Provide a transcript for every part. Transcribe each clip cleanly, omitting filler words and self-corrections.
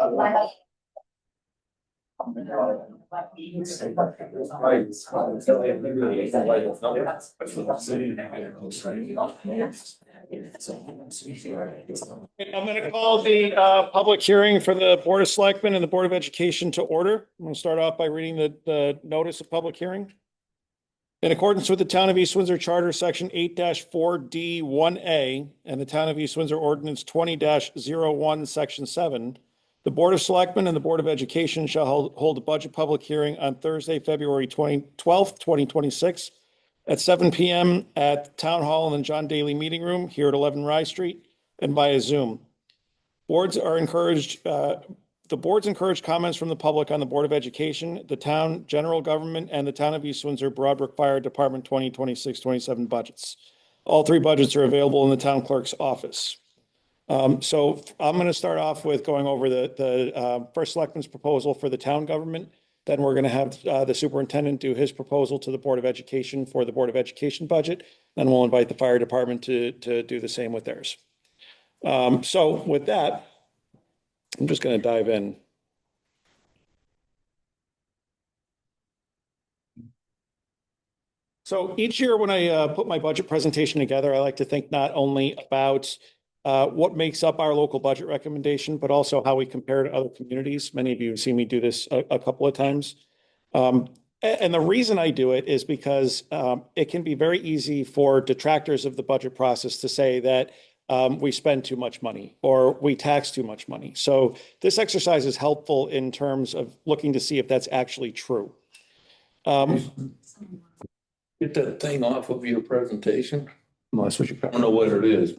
I'm going to call the public hearing for the Board of Selectmen and the Board of Education to order. I'm going to start off by reading the notice of public hearing. In accordance with the Town of East Windsor Charter, Section 8-4D1A, and the Town of East Windsor Ordinance 20-01, Section 7, the Board of Selectmen and the Board of Education shall hold a budget public hearing on Thursday, February 12th, 2026, at 7 p.m. at Town Hall in the John Daly Meeting Room here at 11 Rye Street and via Zoom. The boards encourage comments from the public on the Board of Education, the town general government, and the Town of East Windsor Brook Fire Department 2026-27 budgets. All three budgets are available in the town clerk's office. So I'm going to start off with going over the first selectman's proposal for the town government. Then we're going to have the superintendent do his proposal to the Board of Education for the Board of Education budget. Then we'll invite the fire department to do the same with theirs. So with that, I'm just going to dive in. So each year when I put my budget presentation together, I like to think not only about what makes up our local budget recommendation, but also how we compare to other communities. Many of you have seen me do this a couple of times. And the reason I do it is because it can be very easy for detractors of the budget process to say that we spend too much money or we tax too much money. So this exercise is helpful in terms of looking to see if that's actually true. Get that thing off of your presentation. That's what you I don't know what it is.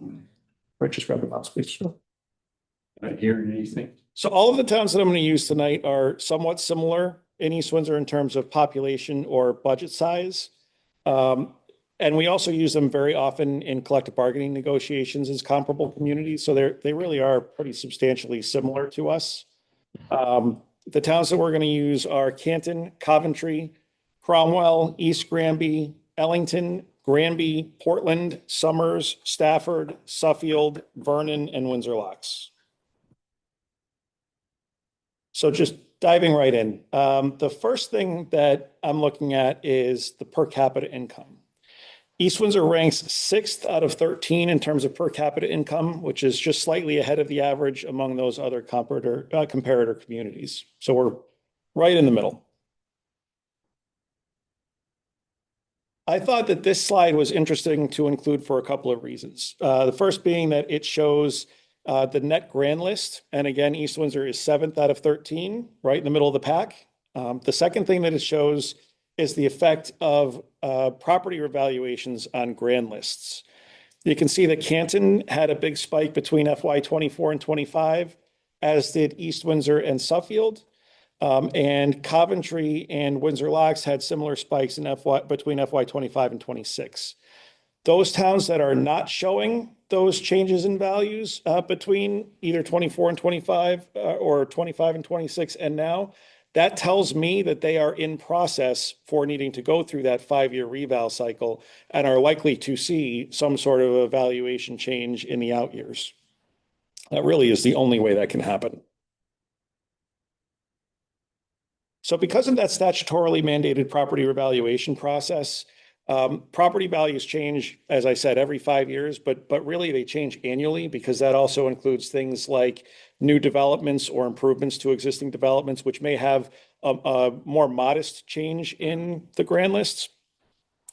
Just grab the mouse, please. Not hearing anything. So all of the towns that I'm going to use tonight are somewhat similar in East Windsor in terms of population or budget size. And we also use them very often in collective bargaining negotiations as comparable communities. So they really are pretty substantially similar to us. The towns that we're going to use are Canton, Coventry, Cromwell, East Granby, Ellington, Granby, Portland, Somers, Stafford, Suffield, Vernon, and Windsor Locks. So just diving right in. The first thing that I'm looking at is the per capita income. East Windsor ranks 6th out of 13 in terms of per capita income, which is just slightly ahead of the average among those other comparator communities. So we're right in the middle. I thought that this slide was interesting to include for a couple of reasons. The first being that it shows the net grand list. And again, East Windsor is 7th out of 13, right in the middle of the pack. The second thing that it shows is the effect of property revaluations on grand lists. You can see that Canton had a big spike between FY24 and 25, as did East Windsor and Suffield. And Coventry and Windsor Locks had similar spikes in between FY25 and 26. Those towns that are not showing those changes in values between either 24 and 25 or 25 and 26 and now, that tells me that they are in process for needing to go through that 5-year reval cycle and are likely to see some sort of evaluation change in the out years. That really is the only way that can happen. So because of that statutorily mandated property revaluation process, property values change, as I said, every 5 years, but really they change annually because that also includes things like new developments or improvements to existing developments, which may have a more modest change in the grand lists.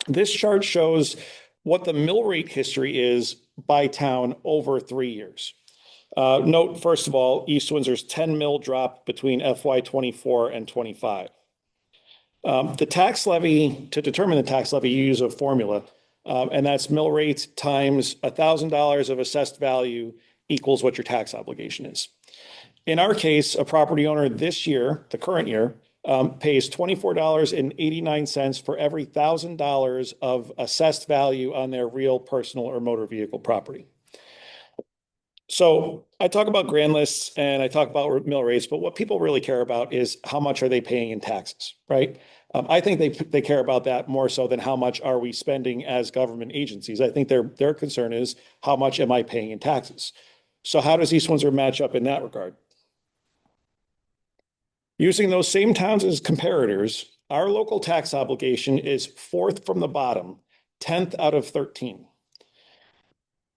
This chart shows what the mill rate history is by town over 3 years. Note, first of all, East Windsor's 10 mil drop between FY24 and 25. The tax levy, to determine the tax levy, you use a formula, and that's mill rate times $1,000 of assessed value equals what your tax obligation is. In our case, a property owner this year, the current year, pays $24.89 for every $1,000 of assessed value on their real personal or motor vehicle property. So I talk about grand lists and I talk about mill rates, but what people really care about is how much are they paying in taxes, right? I think they care about that more so than how much are we spending as government agencies. I think their concern is how much am I paying in taxes? So how does East Windsor match up in that regard? Using those same towns as comparators, our local tax obligation is fourth from the bottom, 10th out of 13.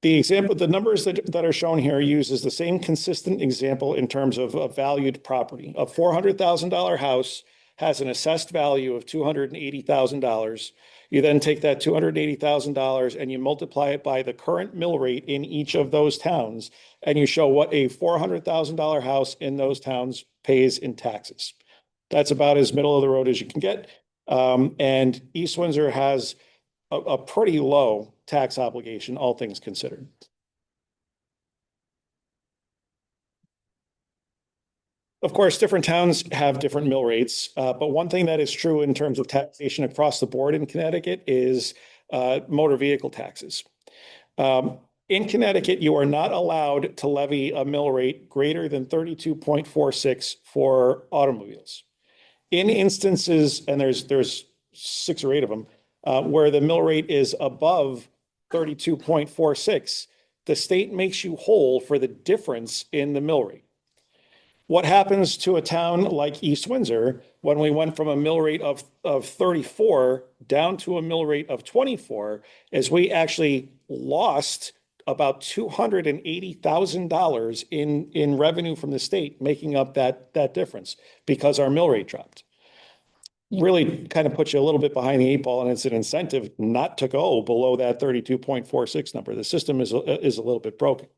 The numbers that are shown here uses the same consistent example in terms of a valued property. A $400,000 house has an assessed value of $280,000. You then take that $280,000 and you multiply it by the current mill rate in each of those towns, and you show what a $400,000 house in those towns pays in taxes. That's about as middle of the road as you can get. And East Windsor has a pretty low tax obligation, all things considered. Of course, different towns have different mill rates, but one thing that is true in terms of taxation across the board in Connecticut is motor vehicle taxes. In Connecticut, you are not allowed to levy a mill rate greater than 32.46 for automobiles. In instances, and there's 6 or 8 of them, where the mill rate is above 32.46, the state makes you whole for the difference in the mill rate. What happens to a town like East Windsor when we went from a mill rate of 34 down to a mill rate of 24 is we actually lost about $280,000 in revenue from the state, making up that difference because our mill rate dropped. Really kind of puts you a little bit behind the 8 ball, and it's an incentive not to go below that 32.46 number. The system is a little bit broken.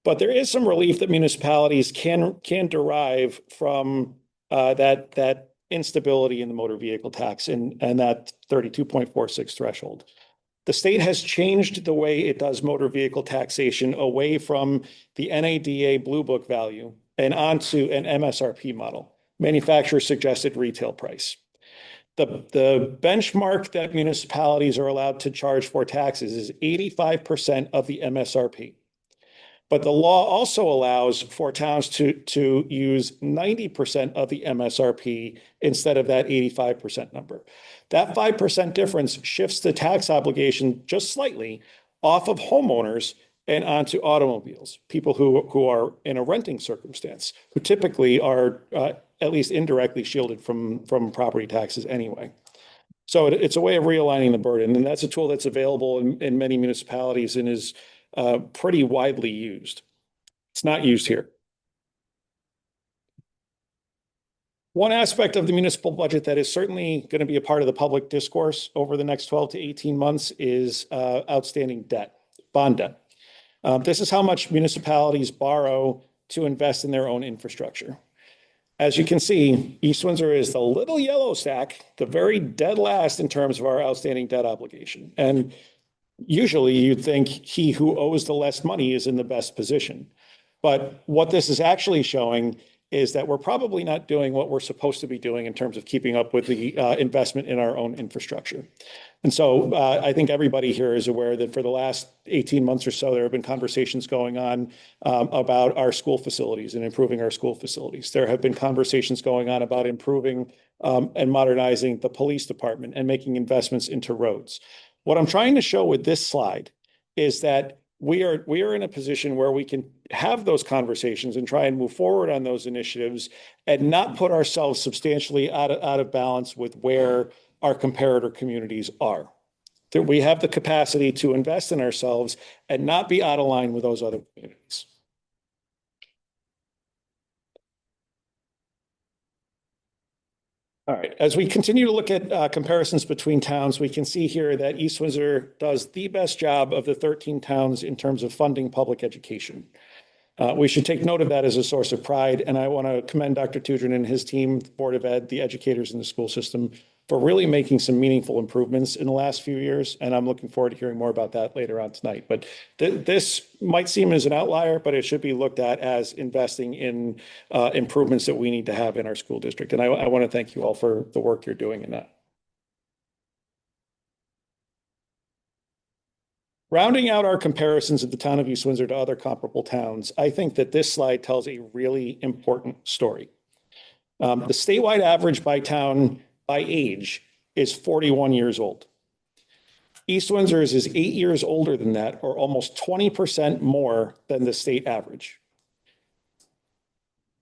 But there is some relief that municipalities can derive from that instability in the motor vehicle tax and that 32.46 threshold. The state has changed the way it does motor vehicle taxation away from the NADA Blue Book value and onto an MSRP model, manufacturer suggested retail price. The benchmark that municipalities are allowed to charge for taxes is 85% of the MSRP. But the law also allows for towns to use 90% of the MSRP instead of that 85% number. That 5% difference shifts the tax obligation just slightly off of homeowners and onto automobiles, people who are in a renting circumstance, who typically are at least indirectly shielded from property taxes anyway. So it's a way of realigning the burden, and that's a tool that's available in many municipalities and is pretty widely used. It's not used here. One aspect of the municipal budget that is certainly going to be a part of the public discourse over the next 12 to 18 months is outstanding debt, bond debt. This is how much municipalities borrow to invest in their own infrastructure. As you can see, East Windsor is the little yellow stack, the very dead last in terms of our outstanding debt obligation. And usually you'd think he who owes the less money is in the best position. But what this is actually showing is that we're probably not doing what we're supposed to be doing in terms of keeping up with the investment in our own infrastructure. And so I think everybody here is aware that for the last 18 months or so, there have been conversations going on about our school facilities and improving our school facilities. There have been conversations going on about improving and modernizing the police department and making investments into roads. What I'm trying to show with this slide is that we are in a position where we can have those conversations and try and move forward on those initiatives and not put ourselves substantially out of balance with where our comparator communities are. That we have the capacity to invest in ourselves and not be out of line with those other communities. All right, as we continue to look at comparisons between towns, we can see here that East Windsor does the best job of the 13 towns in terms of funding public education. We should take note of that as a source of pride, and I want to commend Dr. Tudrin and his team, the Board of Ed, the educators in the school system, for really making some meaningful improvements in the last few years, and I'm looking forward to hearing more about that later on tonight. But this might seem as an outlier, but it should be looked at as investing in improvements that we need to have in our school district, and I want to thank you all for the work you're doing in that. Rounding out our comparisons of the town of East Windsor to other comparable towns, I think that this slide tells a really important story. The statewide average by town by age is 41 years old. East Windsor's is 8 years older than that, or almost 20% more than the state average.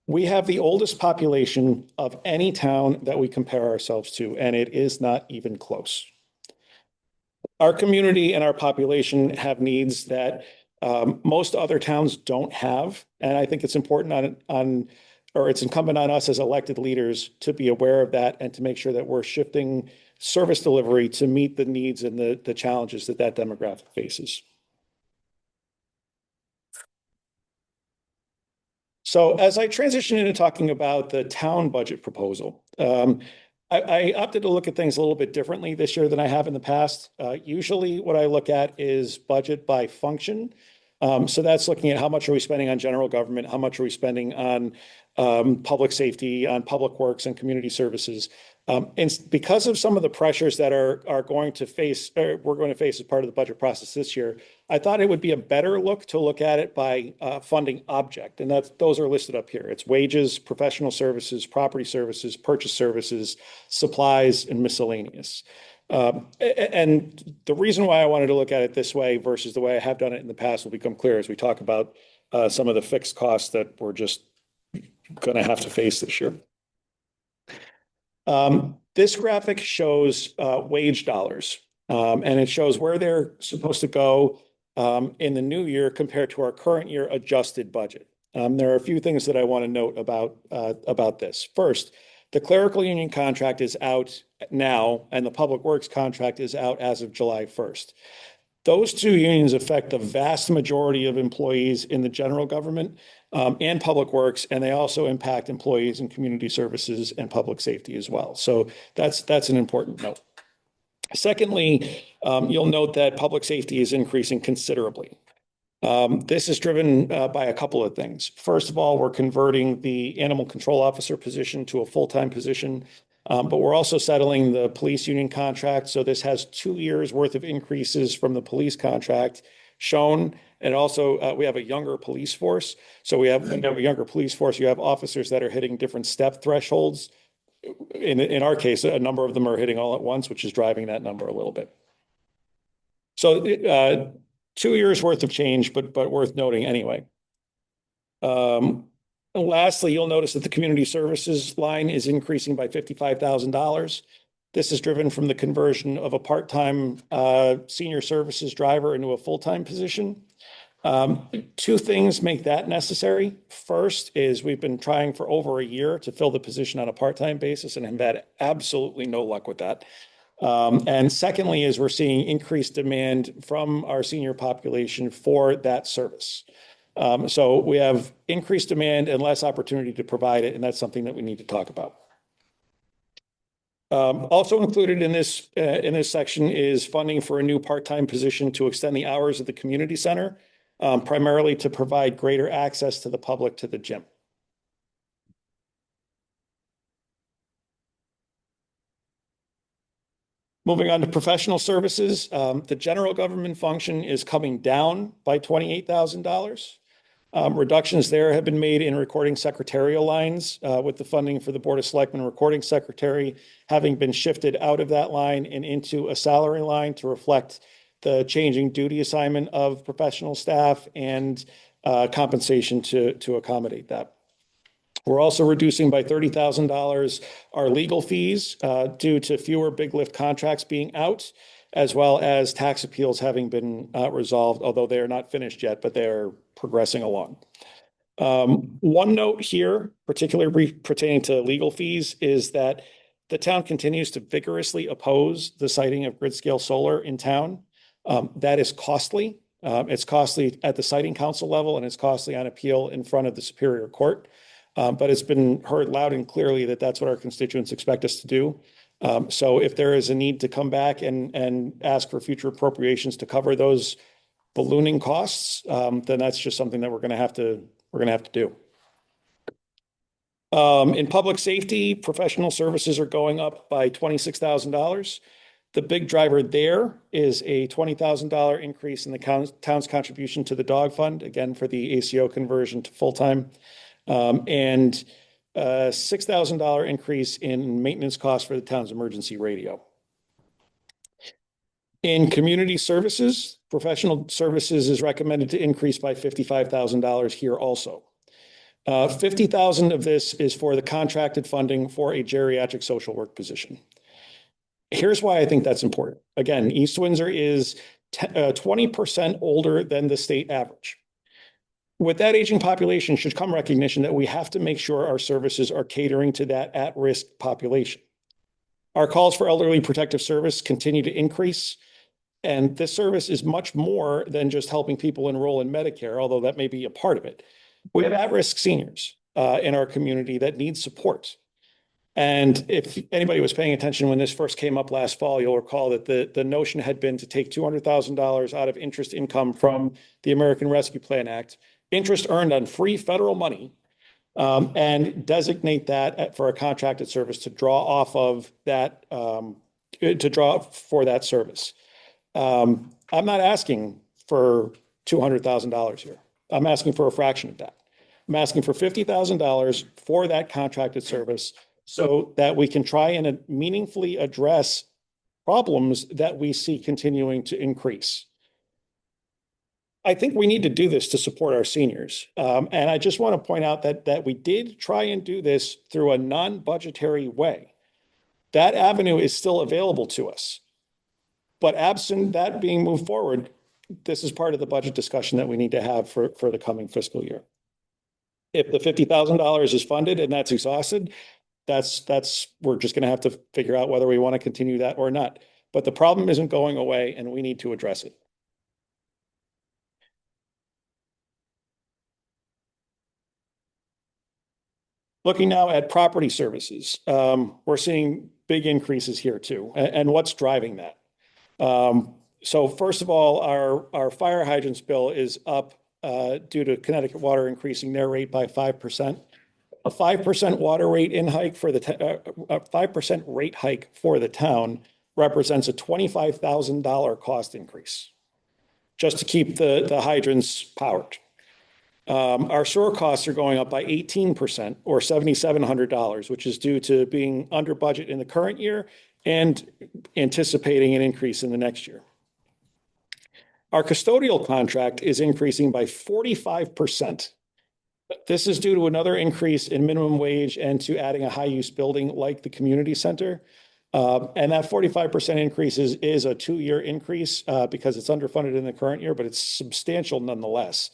We have the oldest population of any town that we compare ourselves to, and it is not even close. Our community and our population have needs that most other towns don't have. And I think it's important or it's incumbent on us as elected leaders to be aware of that and to make sure that we're shifting service delivery to meet the needs and the challenges that that demographic faces. So as I transition into talking about the town budget proposal, I opted to look at things a little bit differently this year than I have in the past. Usually what I look at is budget by function. So that's looking at how much are we spending on general government, how much are we spending on public safety, on public works and community services. And because of some of the pressures that are going to face, or we're going to face as part of the budget process this year, I thought it would be a better look to look at it by funding object. And those are listed up here. It's wages, professional services, property services, purchase services, supplies, and miscellaneous. And the reason why I wanted to look at it this way versus the way I have done it in the past will become clear as we talk about some of the fixed costs that we're just going to have to face this year. This graphic shows wage dollars, and it shows where they're supposed to go in the new year compared to our current year adjusted budget. There are a few things that I want to note about this. First, the clerical union contract is out now, and the public works contract is out as of July 1st. Those two unions affect the vast majority of employees in the general government and public works, and they also impact employees in community services and public safety as well. So that's an important note. Secondly, you'll note that public safety is increasing considerably. This is driven by a couple of things. First of all, we're converting the animal control officer position to a full-time position, but we're also settling the police union contract. So this has 2 years worth of increases from the police contract shown. And also we have a younger police force. So we have a younger police force. You have officers that are hitting different step thresholds. In our case, a number of them are hitting all at once, which is driving that number a little bit. So 2 years worth of change, but worth noting anyway. Lastly, you'll notice that the community services line is increasing by $55,000. This is driven from the conversion of a part-time senior services driver into a full-time position. Two things make that necessary. First is we've been trying for over a year to fill the position on a part-time basis and have had absolutely no luck with that. And secondly is we're seeing increased demand from our senior population for that service. So we have increased demand and less opportunity to provide it, and that's something that we need to talk about. Also included in this section is funding for a new part-time position to extend the hours of the community center, primarily to provide greater access to the public to the gym. Moving on to professional services, the general government function is coming down by $28,000. Reductions there have been made in recording secretarial lines with the funding for the Board of Selectmen recording secretary having been shifted out of that line and into a salary line to reflect the changing duty assignment of professional staff and compensation to accommodate that. We're also reducing by $30,000 our legal fees due to fewer big lift contracts being out, as well as tax appeals having been resolved, although they are not finished yet, but they're progressing along. One note here, particularly pertaining to legal fees, is that the town continues to vigorously oppose the siting of grid-scale solar in town. That is costly. It's costly at the siting council level, and it's costly on appeal in front of the Superior Court. But it's been heard loud and clearly that that's what our constituents expect us to do. So if there is a need to come back and ask for future appropriations to cover those ballooning costs, then that's just something that we're going to have to do. In public safety, professional services are going up by $26,000. The big driver there is a $20,000 increase in the town's contribution to the dog fund, again, for the ACO conversion to full-time, and a $6,000 increase in maintenance costs for the town's emergency radio. In community services, professional services is recommended to increase by $55,000 here also. 50,000 of this is for the contracted funding for a geriatric social work position. Here's why I think that's important. Again, East Windsor is 20% older than the state average. With that aging population should come recognition that we have to make sure our services are catering to that at-risk population. Our calls for elderly protective service continue to increase, and this service is much more than just helping people enroll in Medicare, although that may be a part of it. We have at-risk seniors in our community that need support. And if anybody was paying attention when this first came up last fall, you'll recall that the notion had been to take $200,000 out of interest income from the American Rescue Plan Act, interest earned on free federal money, and designate that for a contracted service to draw off of that, to draw for that service. I'm not asking for $200,000 here. I'm asking for a fraction of that. I'm asking for $50,000 for that contracted service so that we can try and meaningfully address problems that we see continuing to increase. I think we need to do this to support our seniors. And I just want to point out that we did try and do this through a non-budgetary way. That avenue is still available to us. But absent that being moved forward, this is part of the budget discussion that we need to have for the coming fiscal year. If the $50,000 is funded and that's exhausted, we're just going to have to figure out whether we want to continue that or not. But the problem isn't going away, and we need to address it. Looking now at property services, we're seeing big increases here too. And what's driving that? So first of all, our fire hydrants bill is up due to Connecticut Water increasing their rate by 5%. A 5% water rate in hike for the a 5% rate hike for the town represents a $25,000 cost increase just to keep the hydrants powered. Our sewer costs are going up by 18% or $7,700, which is due to being under budget in the current year and anticipating an increase in the next year. Our custodial contract is increasing by 45%. This is due to another increase in minimum wage and to adding a high-use building like the community center. And that 45% increase is a 2-year increase because it's underfunded in the current year, but it's substantial nonetheless.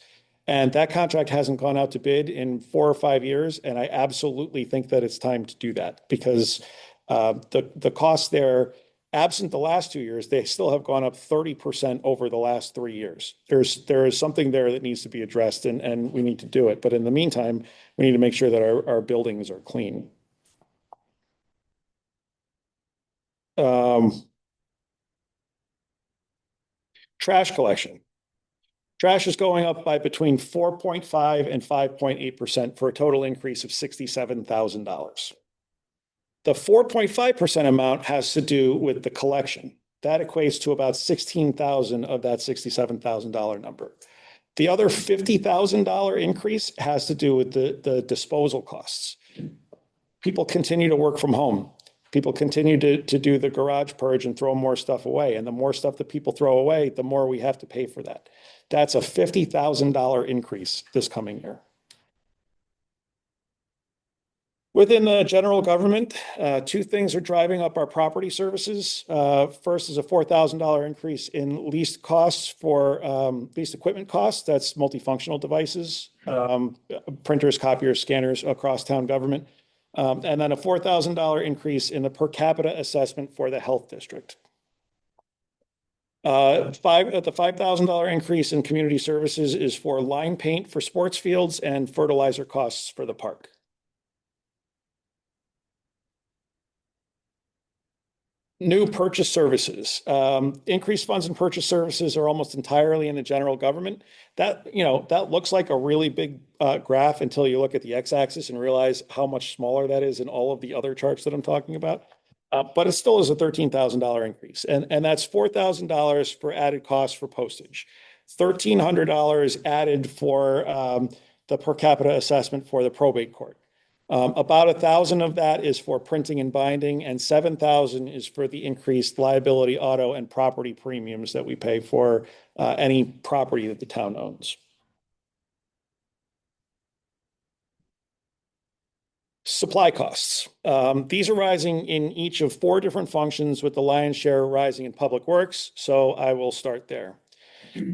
And that contract hasn't gone out to bid in 4 or 5 years. And I absolutely think that it's time to do that because the costs there, absent the last 2 years, they still have gone up 30% over the last 3 years. There is something there that needs to be addressed and we need to do it. But in the meantime, we need to make sure that our buildings are clean. Trash collection. Trash is going up by between 4.5 and 5.8% for a total increase of $67,000. The 4.5% amount has to do with the collection. That equates to about $16,000 of that $67,000 number. The other $50,000 increase has to do with the disposal costs. People continue to work from home. People continue to do the garage purge and throw more stuff away. And the more stuff that people throw away, the more we have to pay for that. That's a $50,000 increase this coming year. Within the general government, 2 things are driving up our property services. First is a $4,000 increase in leased costs for leased equipment costs. That's multifunctional devices, printers, copiers, scanners across town government. And then a $4,000 increase in the per capita assessment for the health district. The $5,000 increase in community services is for line paint for sports fields and fertilizer costs for the park. New purchase services. Increased funds in purchase services are almost entirely in the general government. That looks like a really big graph until you look at the x-axis and realize how much smaller that is in all of the other charts that I'm talking about. But it still is a $13,000 increase. And that's $4,000 for added costs for postage, $1,300 added for the per capita assessment for the probate court. About 1,000 of that is for printing and binding, and 7,000 is for the increased liability, auto, and property premiums that we pay for any property that the town owns. Supply costs. These are rising in each of four different functions, with the lion's share rising in public works. So I will start there.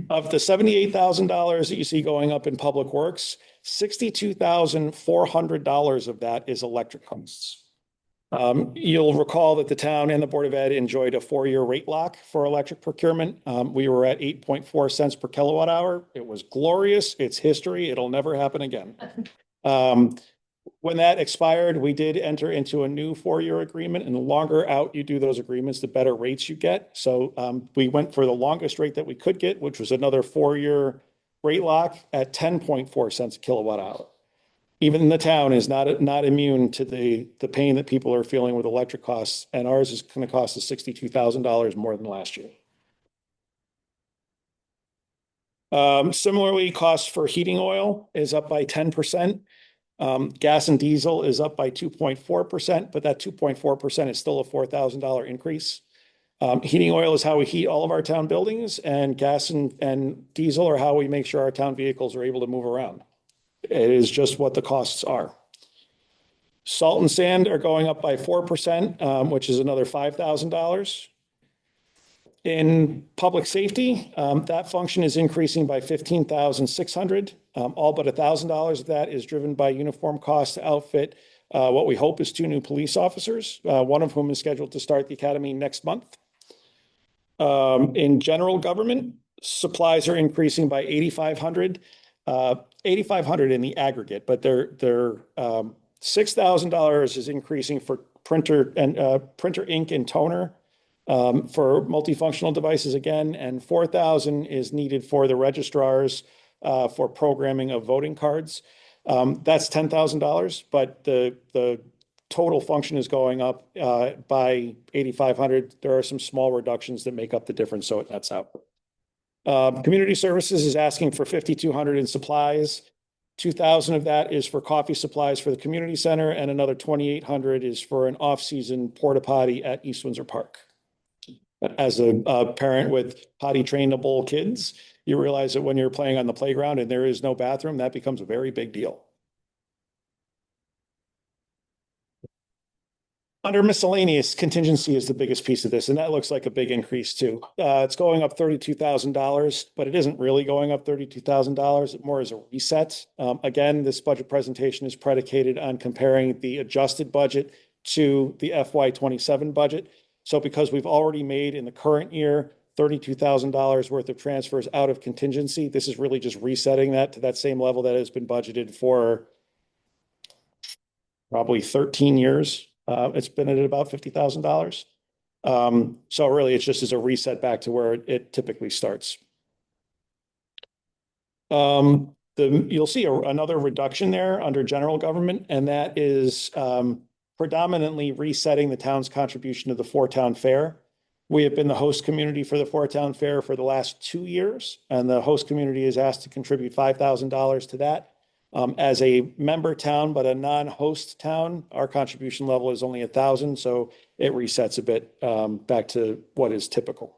Of the $78,000 that you see going up in public works, $62,400 of that is electric costs. You'll recall that the town and the Board of Ed enjoyed a 4-year rate lock for electric procurement. We were at 8.4 cents per kilowatt hour. It was glorious. It's history. It'll never happen again. When that expired, we did enter into a new 4-year agreement, and the longer out you do those agreements, the better rates you get. So we went for the longest rate that we could get, which was another 4-year rate lock at 10.4 cents a kilowatt hour. Even the town is not immune to the pain that people are feeling with electric costs, and ours is going to cost us $62,000 more than last year. Similarly, costs for heating oil is up by 10%. Gas and diesel is up by 2.4%, but that 2.4% is still a $4,000 increase. Heating oil is how we heat all of our town buildings, and gas and diesel are how we make sure our town vehicles are able to move around. It is just what the costs are. Salt and sand are going up by 4%, which is another $5,000. In public safety, that function is increasing by $15,600. All but $1,000 of that is driven by uniform costs to outfit what we hope is 2 new police officers, one of whom is scheduled to start the academy next month. In general government, supplies are increasing by $8,500. $8,500 in the aggregate, but they're $6,000 is increasing for printer ink and toner for multifunctional devices again, and $4,000 is needed for the registrars for programming of voting cards. That's $10,000, but the total function is going up by $8,500. There are some small reductions that make up the difference, so it nets out. Community services is asking for $5,200 in supplies. $2,000 of that is for coffee supplies for the community center, and another $2,800 is for an off-season porta potty at East Windsor Park. As a parent with potty trainable kids, you realize that when you're playing on the playground and there is no bathroom, that becomes a very big deal. Under miscellaneous, contingency is the biggest piece of this, and that looks like a big increase too. It's going up $32,000, but it isn't really going up $32,000. More as a reset. Again, this budget presentation is predicated on comparing the adjusted budget to the FY27 budget. So because we've already made in the current year $32,000 worth of transfers out of contingency, this is really just resetting that to that same level that has been budgeted for probably 13 years. It's been at about $50,000. So really, it's just as a reset back to where it typically starts. You'll see another reduction there under general government, and that is predominantly resetting the town's contribution to the Four-Town Fair. We have been the host community for the Four-Town Fair for the last 2 years, and the host community is asked to contribute $5,000 to that. As a member town, but a non-host town, our contribution level is only $1,000, so it resets a bit back to what is typical.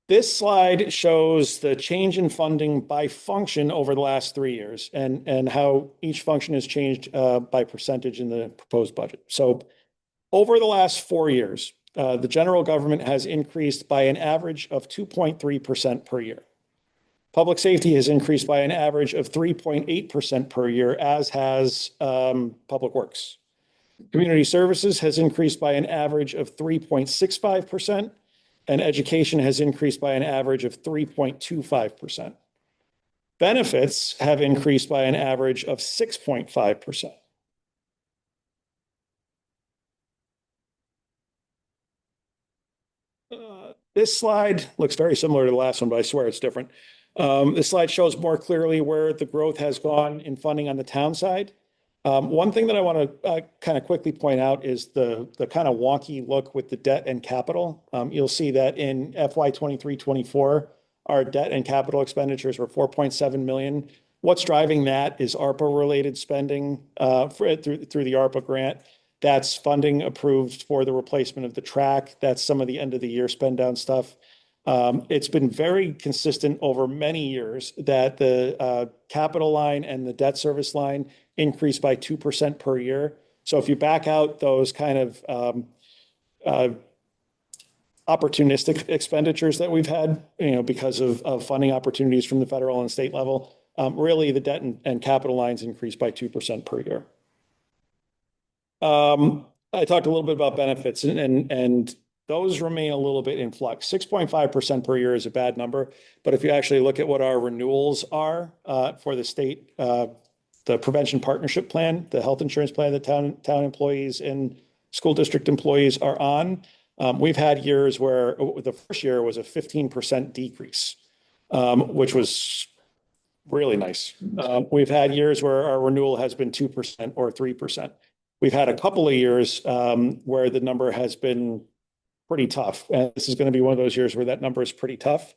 This slide shows the change in funding by function over the last 3 years and how each function has changed by percentage in the proposed budget. So over the last 4 years, the general government has increased by an average of 2.3% per year. Public safety has increased by an average of 3.8% per year, as has public works. Community services has increased by an average of 3.65%, and education has increased by an average of 3.25%. Benefits have increased by an average of 6.5%. This slide looks very similar to the last one, but I swear it's different. This slide shows more clearly where the growth has gone in funding on the town side. One thing that I want to kind of quickly point out is the kind of wonky look with the debt and capital. You'll see that in FY 23-24, our debt and capital expenditures were $4.7 million. What's driving that is ARPA-related spending through the ARPA grant. That's funding approved for the replacement of the track. That's some of the end of the year spend down stuff. It's been very consistent over many years that the capital line and the debt service line increase by 2% per year. So if you back out those kind of uh, opportunistic expenditures that we've had, because of funding opportunities from the federal and state level, really the debt and capital lines increase by 2% per year. I talked a little bit about benefits and those remain a little bit in flux. 6.5% per year is a bad number, but if you actually look at what our renewals are for the state, the prevention partnership plan, the health insurance plan that town employees and school district employees are on, we've had years where the first year was a 15% decrease, which was really nice. We've had years where our renewal has been 2% or 3%. We've had a couple of years where the number has been pretty tough. And this is going to be one of those years where that number is pretty tough,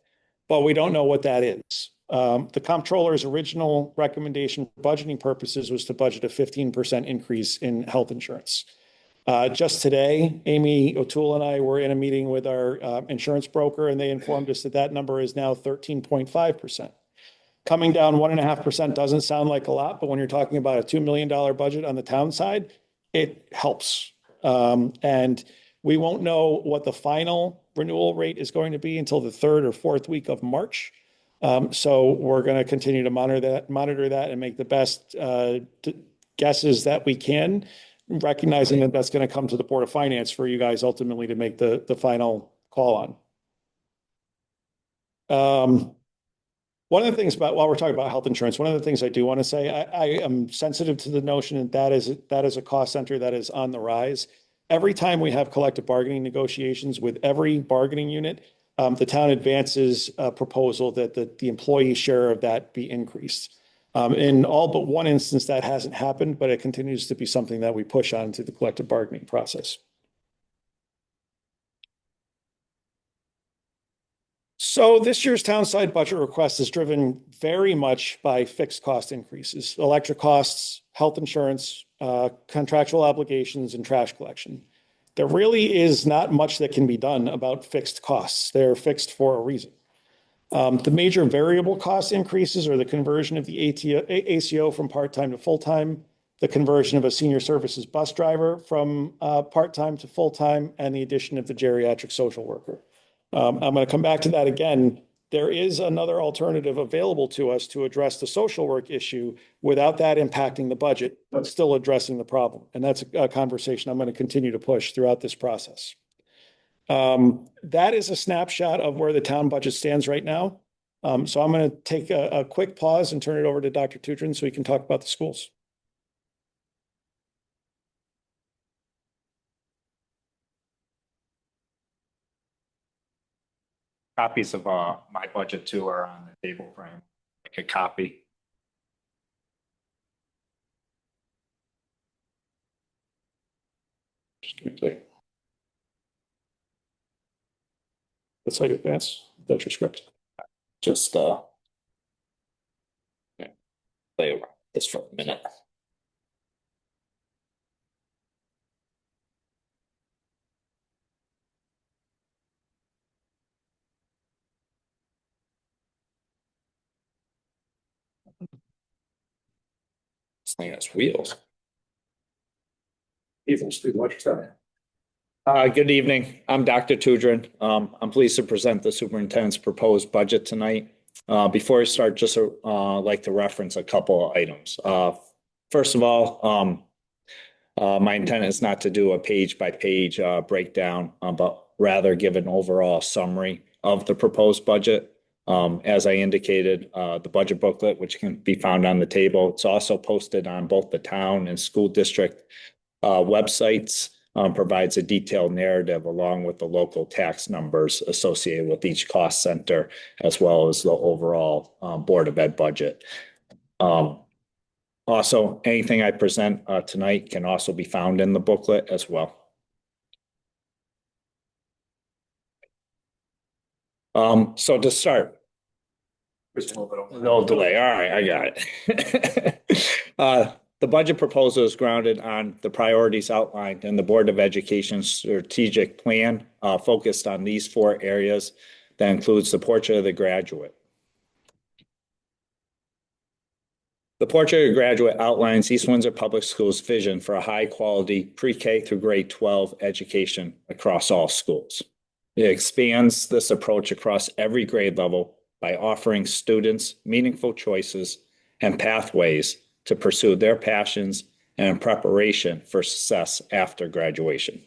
but we don't know what that is. The comptroller's original recommendation for budgeting purposes was to budget a 15% increase in health insurance. Just today, Amy O'Toole and I were in a meeting with our insurance broker, and they informed us that that number is now 13.5%. Coming down 1.5% doesn't sound like a lot, but when you're talking about a $2 million budget on the town side, it helps. And we won't know what the final renewal rate is going to be until the third or fourth week of March. So we're going to continue to monitor that and make the best guesses that we can, recognizing that that's going to come to the Board of Finance for you guys ultimately to make the final call on. One of the things while we're talking about health insurance, one of the things I do want to say, I am sensitive to the notion that that is a cost center that is on the rise. Every time we have collective bargaining negotiations with every bargaining unit, the town advances a proposal that the employee share of that be increased. In all but one instance, that hasn't happened, but it continues to be something that we push on through the collective bargaining process. So this year's town side budget request is driven very much by fixed cost increases, electric costs, health insurance, contractual obligations, and trash collection. There really is not much that can be done about fixed costs. They're fixed for a reason. The major variable cost increases are the conversion of the ACO from part-time to full-time, the conversion of a senior services bus driver from part-time to full-time, and the addition of the geriatric social worker. I'm going to come back to that again. There is another alternative available to us to address the social work issue without that impacting the budget, but still addressing the problem. And that's a conversation I'm going to continue to push throughout this process. That is a snapshot of where the town budget stands right now. So I'm going to take a quick pause and turn it over to Dr. Tudrin so he can talk about the schools. Copies of my budget too are on the table frame, like a copy. Just give me a second. Let's like advance. That's your script. Just play around this for a minute. This thing has wheels. Good evening. I'm Dr. Tudrin. I'm pleased to present the superintendent's proposed budget tonight. Before I start, just like to reference a couple of items. First of all, my intent is not to do a page-by-page breakdown, but rather give an overall summary of the proposed budget. As I indicated, the budget booklet, which can be found on the table, it's also posted on both the town and school district websites, provides a detailed narrative along with the local tax numbers associated with each cost center, as well as the overall Board of Ed budget. Also, anything I present tonight can also be found in the booklet as well. So to start, no delay. All right, I got it. The budget proposal is grounded on the priorities outlined in the Board of Education strategic plan, focused on these four areas that includes the portrait of the graduate. The portrait of the graduate outlines East Windsor Public Schools' vision for a high-quality pre-K through grade 12 education across all schools. It expands this approach across every grade level by offering students meaningful choices and pathways to pursue their passions and in preparation for success after graduation.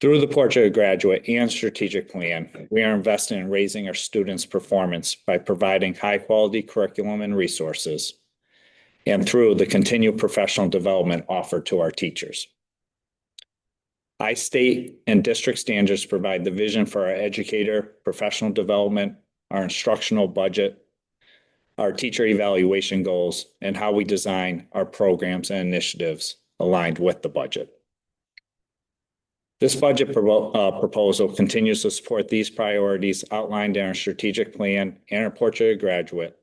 Through the Portrait of Graduate and strategic plan, we are investing in raising our students' performance by providing high-quality curriculum and resources, and through the continued professional development offered to our teachers. High state and district standards provide the vision for our educator professional development, our instructional budget, our teacher evaluation goals, and how we design our programs and initiatives aligned with the budget. This budget proposal continues to support these priorities outlined in our strategic plan and our Portrait of Graduate,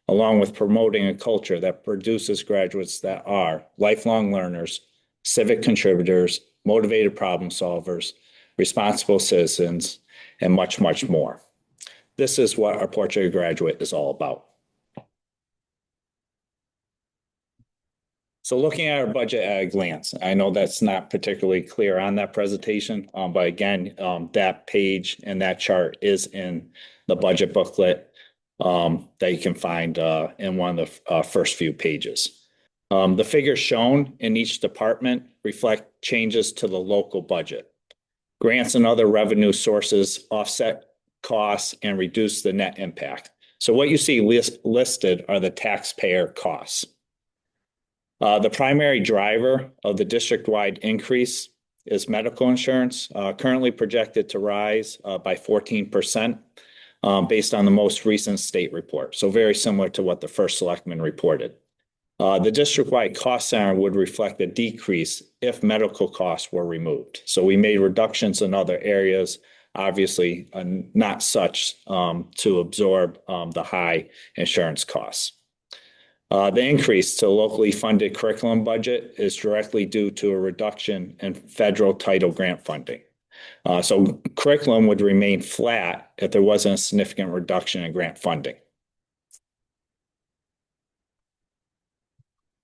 along with promoting a culture that produces graduates that are lifelong learners, civic contributors, motivated problem solvers, responsible citizens, and much, much more. This is what our Portrait of Graduate is all about. So looking at our budget at a glance, I know that's not particularly clear on that presentation, but again, that page and that chart is in the budget booklet that you can find in one of the first few pages. The figures shown in each department reflect changes to the local budget. Grants and other revenue sources offset costs and reduce the net impact. So what you see listed are the taxpayer costs. The primary driver of the district-wide increase is medical insurance, currently projected to rise by 14% based on the most recent state report. So very similar to what the first selectman reported. The district-wide cost center would reflect a decrease if medical costs were removed. So we made reductions in other areas, obviously not such to absorb the high insurance costs. The increase to locally funded curriculum budget is directly due to a reduction in federal title grant funding. So curriculum would remain flat if there wasn't a significant reduction in grant funding.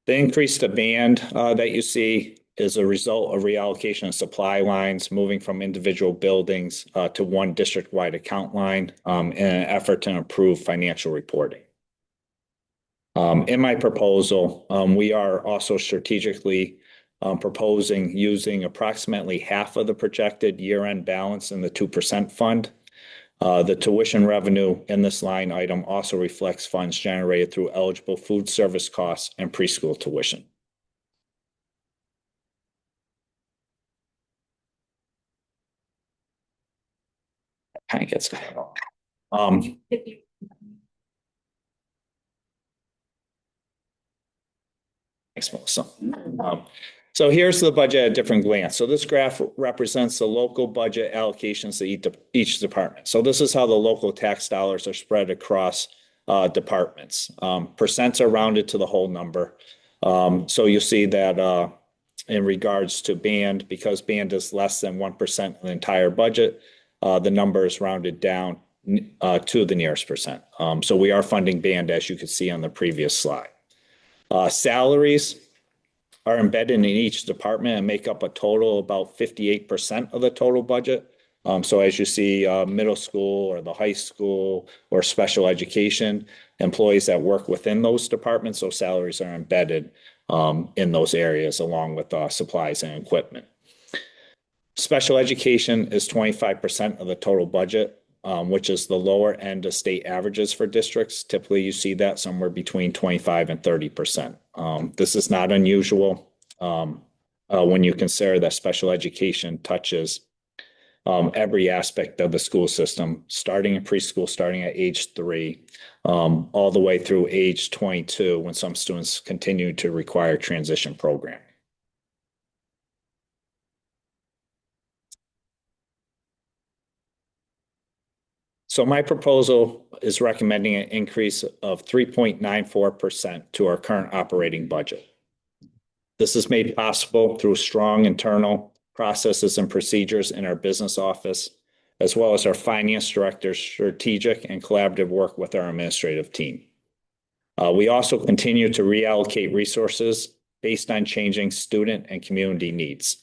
The increase to band that you see is a result of reallocation of supply lines moving from individual buildings to one district-wide account line in an effort to improve financial reporting. In my proposal, we are also strategically proposing using approximately half of the projected year-end balance in the 2% fund. The tuition revenue in this line item also reflects funds generated through eligible food service costs and preschool tuition. Kind of gets Thanks, Melissa. So here's the budget at a different glance. So this graph represents the local budget allocations to each department. So this is how the local tax dollars are spread across departments. Percents are rounded to the whole number. So you'll see that in regards to band, because band is less than 1% of the entire budget, the number is rounded down to the nearest percent. So we are funding band, as you could see on the previous slide. Salaries are embedded in each department and make up a total about 58% of the total budget. So as you see, middle school or the high school or special education, employees that work within those departments, those salaries are embedded in those areas along with supplies and equipment. Special education is 25% of the total budget, which is the lower end of state averages for districts. Typically, you see that somewhere between 25 and 30%. This is not unusual when you consider that special education touches every aspect of the school system, starting in preschool, starting at age 3, all the way through age 22, when some students continue to require transition programming. So my proposal is recommending an increase of 3.94% to our current operating budget. This is made possible through strong internal processes, and procedures in our business office, as well as our finance director's strategic and collaborative work with our administrative team. We also continue to reallocate resources based on changing student and community needs.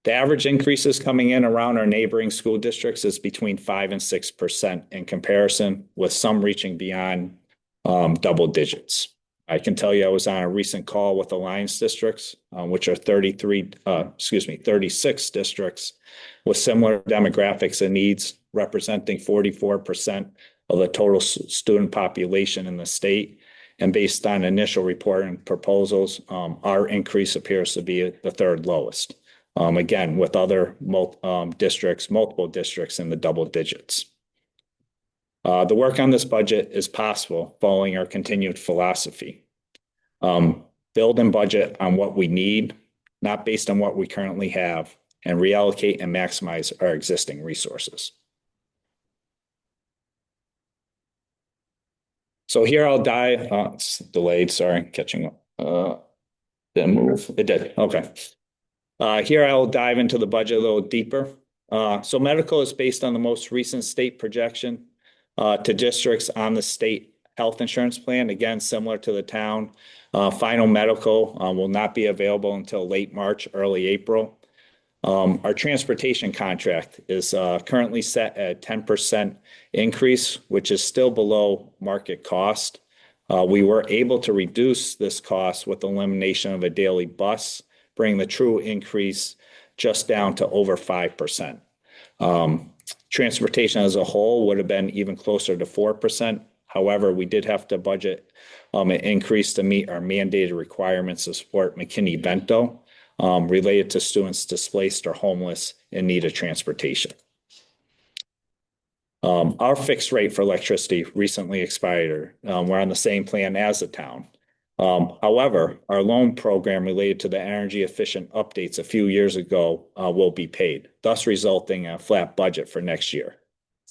The average increases coming in around our neighboring school districts is between 5% and 6% in comparison, with some reaching beyond double digits. I can tell you I was on a recent call with Alliance districts, which are 36 districts with similar demographics and needs, representing 44% of the total student population in the state. And based on initial report and proposals, our increase appears to be the third lowest. Again, with other multiple districts in the double digits. The work on this budget is possible following our continued philosophy. Build and budget on what we need, not based on what we currently have, and reallocate and maximize our existing resources. So here I'll dive, it's delayed, sorry, catching up. Didn't move, it did, okay. Here I'll dive into the budget a little deeper. So medical is based on the most recent state projection to districts on the state health insurance plan, again, similar to the town. Final medical will not be available until late March, early April. Our transportation contract is currently set at 10% increase, which is still below market cost. We were able to reduce this cost with elimination of a daily bus, bringing the true increase just down to over 5%. Transportation as a whole would have been even closer to 4%. However, we did have to budget an increase to meet our mandated requirements to support McKinney-Vento related to students displaced or homeless in need of transportation. Our fixed rate for electricity recently expired. We're on the same plan as the town. However, our loan program related to the energy efficient updates a few years ago will be paid, thus resulting in a flat budget for next year.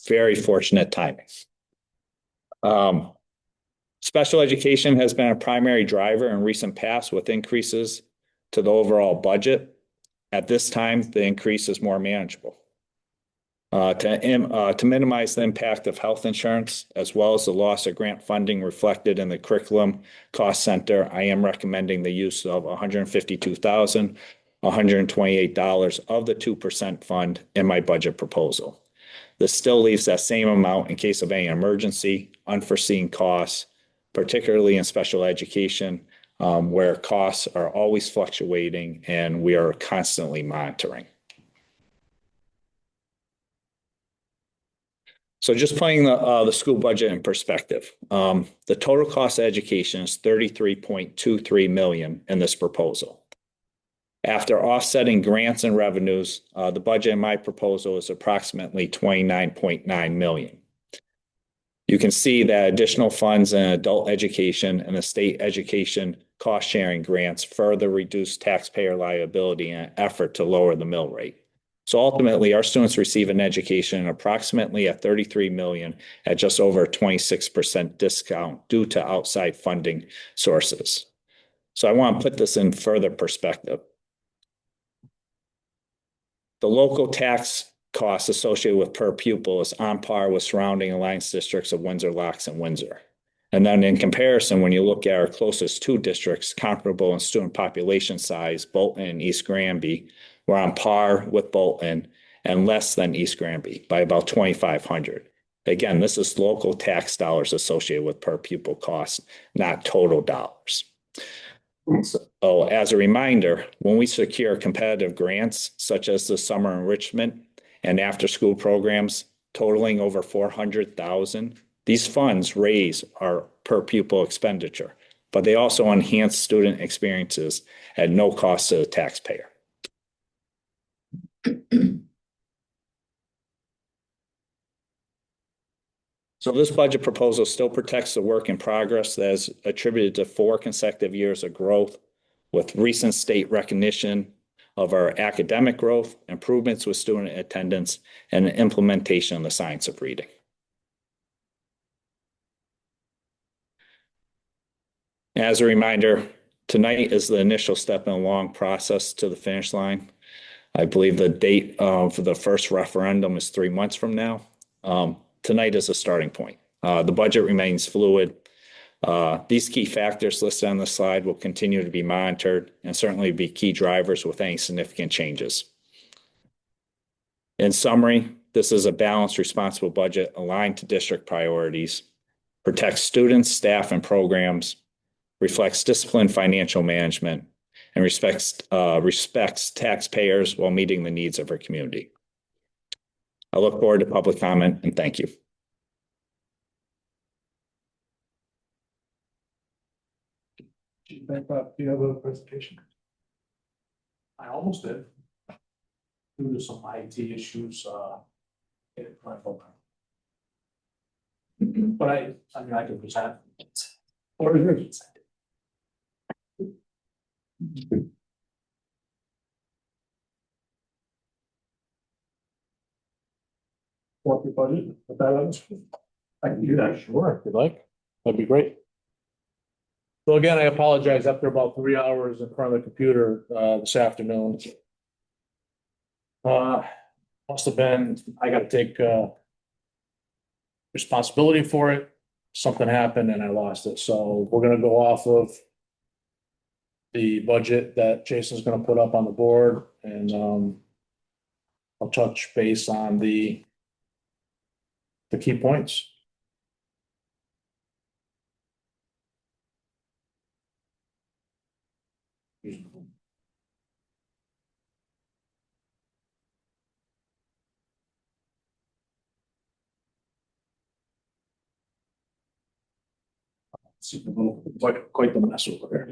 Very fortunate timing. Special education has been a primary driver in recent past with increases to the overall budget. At this time, the increase is more manageable. To minimize the impact of health insurance, as well as the loss of grant funding reflected in the curriculum cost center, I am recommending the use of $152,128 of the 2% fund in my budget proposal. This still leaves that same amount in case of any emergency, unforeseen costs, particularly in special education, where costs are always fluctuating and we are constantly monitoring. So just putting the school budget in perspective, the total cost of education is $33.23 million in this proposal. After offsetting grants and revenues, the budget in my proposal is approximately $29.9 million. You can see that additional funds in adult education and the state education cost sharing grants further reduce taxpayer liability in an effort to lower the mill rate. So ultimately, our students receive an education approximately at $33 million at just over a 26% discount due to outside funding sources. So I want to put this in further perspective. The local tax costs associated with per pupil is on par with surrounding alliance districts of Windsor Locks and Windsor. And then in comparison, when you look at our closest two districts comparable in student population size, Bolton and East Granby, we're on par with Bolton and less than East Granby by about 2,500. Again, this is local tax dollars associated with per pupil costs, not total dollars. So as a reminder, when we secure competitive grants, such as the summer enrichment and after-school programs totaling over $400,000, these funds raise our per pupil expenditure, but they also enhance student experiences at no cost to the taxpayer. So this budget proposal still protects the work in progress that is attributed to 4 consecutive years of growth with recent state recognition of our academic growth, improvements with student attendance, and the implementation of the science of reading. As a reminder, tonight is the initial step in a long process to the finish line. I believe the date for the first referendum is 3 months from now. Tonight is a starting point. The budget remains fluid. These key factors listed on the slide will continue to be monitored and certainly be key drivers with any significant changes. In summary, this is a balanced, responsible budget aligned to district priorities, protects students, staff, and programs, reflects disciplined financial management, and respects taxpayers while meeting the needs of our community. I look forward to public comment and thank you. Chief Bancroft, do you have a presentation? I almost did. Due to some IT issues, it went over. But I mean, I can present. Or is it? What your budget, with that on the screen? I can do that, sure, if you'd like, that'd be great. So again, I apologize after about 3 hours in front of the computer, this afternoon. Must have been, I gotta take, responsibility for it. Something happened and I lost it, so we're gonna go off of the budget that Jason's gonna put up on the board and, I'll touch base on the key points. See, quite the mess over there.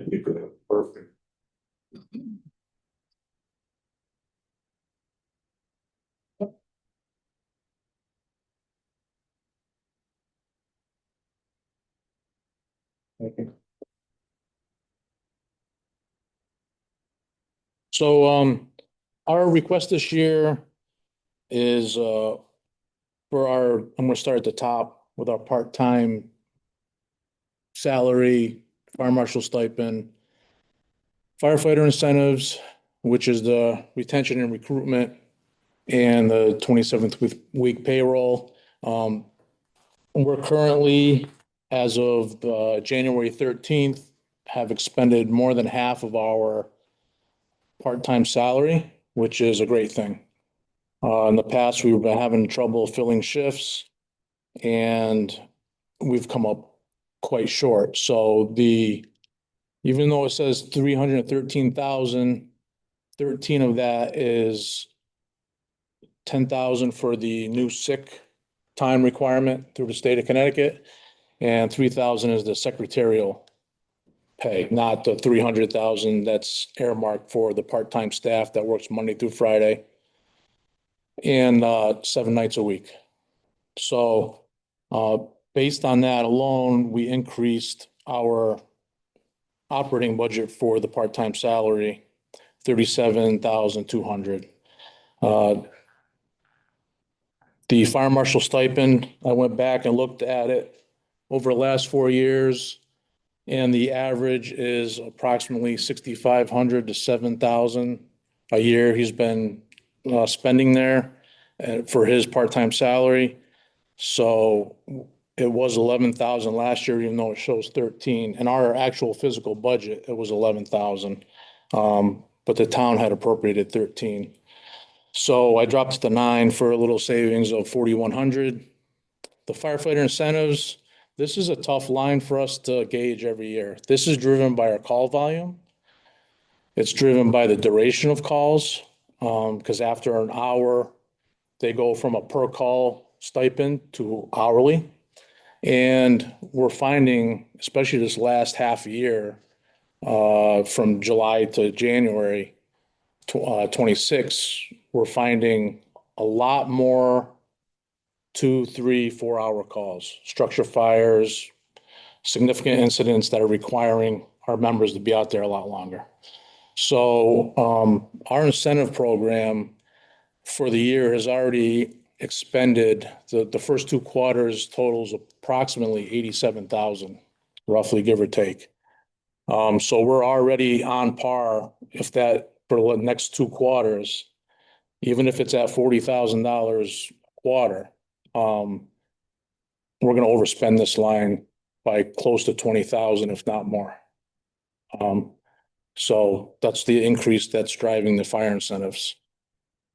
Perfect. Okay. So, our request this year is, for our, I'm gonna start at the top with our part-time salary, fire marshal stipend, firefighter incentives, which is the retention and recruitment, and the 27th week payroll. We're currently, as of January 13th, have expended more than half of our part-time salary, which is a great thing. In the past, we've been having trouble filling shifts and we've come up quite short. So even though it says 313,000, 13 of that is 10,000 for the new sick time requirement through the state of Connecticut, and 3,000 is the secretarial pay, not the 300,000 that's earmarked for the part-time staff that works Monday through Friday and 7 nights a week. So based on that alone, we increased our operating budget for the part-time salary, 37,200. The fire marshal stipend, I went back and looked at it over the last 4 years, and the average is approximately 6,500 to 7,000 a year he's been spending there for his part-time salary. So it was 11,000 last year, even though it shows 13. In our actual physical budget, it was 11,000. But the town had appropriated 13. So I dropped it to 9 for a little savings of 4,100. The firefighter incentives, this is a tough line for us to gauge every year. This is driven by our call volume. It's driven by the duration of calls, because after an hour, they go from a per call stipend to hourly. And we're finding, especially this last half a year, from July to January 26, we're finding a lot more 2, 3, 4 hour calls, structure fires, significant incidents that are requiring our members to be out there a lot longer. So our incentive program for the year has already expended, the first 2 quarters totals approximately 87,000, roughly, give or take. So we're already on par, if that, for the next 2 quarters, even if it's at $40,000 quarter, we're gonna overspend this line by close to 20,000, if not more. So that's the increase that's driving the fire incentives.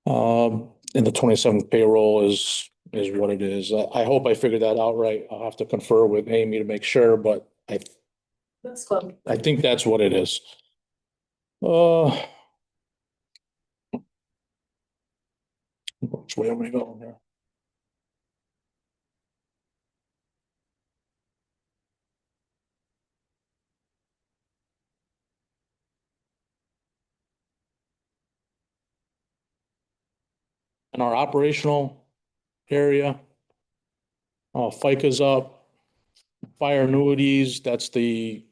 And the 27th payroll is what it is. I hope I figured that out right. I'll have to confer with Amy to make sure, but That's cool. I think that's what it is. Which way am I going here? In our operational area, FICA's up, fire annuities, that's the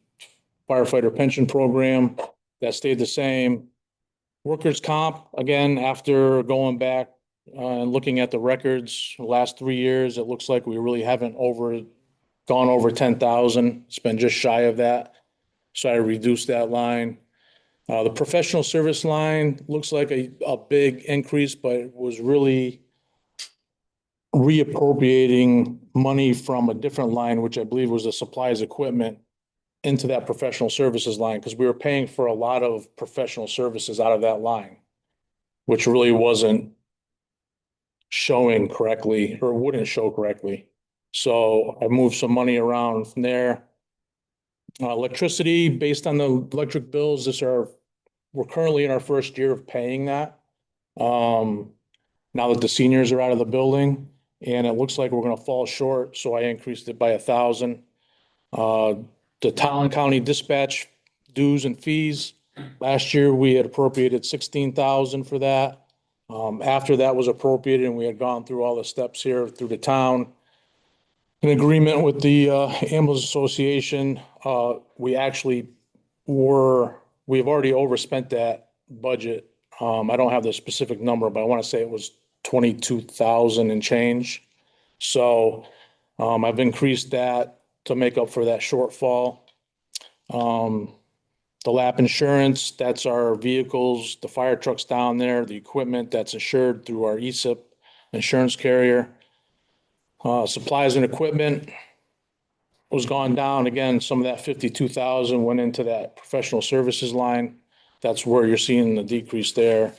firefighter pension program, that stayed the same. Workers' comp, again, after going back and looking at the records, the last 3 years, it looks like we really haven't gone over 10,000. It's been just shy of that. So I reduced that line. The professional service line looks like a big increase, but it was really reappropriating money from a different line, which I believe was the supplies equipment, into that professional services line, because we were paying for a lot of professional services out of that line, which really wasn't showing correctly or wouldn't show correctly. So I moved some money around from there. Electricity, based on the electric bills, we're currently in our first year of paying that. Now that the seniors are out of the building, and it looks like we're gonna fall short, so I increased it by 1,000. The town and county dispatch dues and fees, last year we had appropriated 16,000 for that. After that was appropriated and we had gone through all the steps here through the town, in agreement with the ambulance association, we've already overspent that budget. I don't have the specific number, but I want to say it was 22,000 and change. So I've increased that to make up for that shortfall. The lap insurance, that's our vehicles, the fire trucks down there, the equipment that's insured through our ESIP insurance carrier. Supplies and equipment was gone down. Again, some of that 52,000 went into that professional services line. That's where you're seeing the decrease there.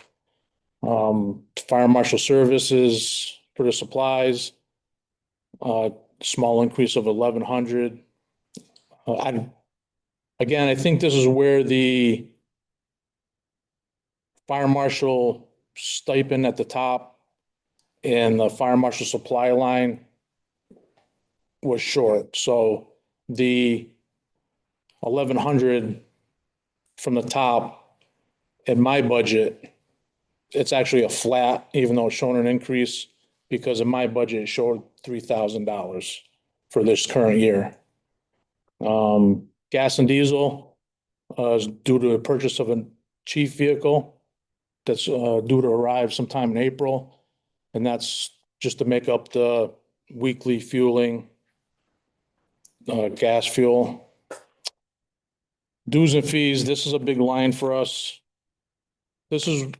Fire marshal services for the supplies, small increase of 1,100. Again, I think this is where the fire marshal stipend at the top and the fire marshal supply line was short. So the 1,100 from the top in my budget, it's actually a flat, even though it's showing an increase, because in my budget, it showed $3,000 for this current year. Gas and diesel is due to the purchase of a chief vehicle that's due to arrive sometime in April. And that's just to make up the weekly fueling, gas fuel. Dues and fees, this is a big line for us. This is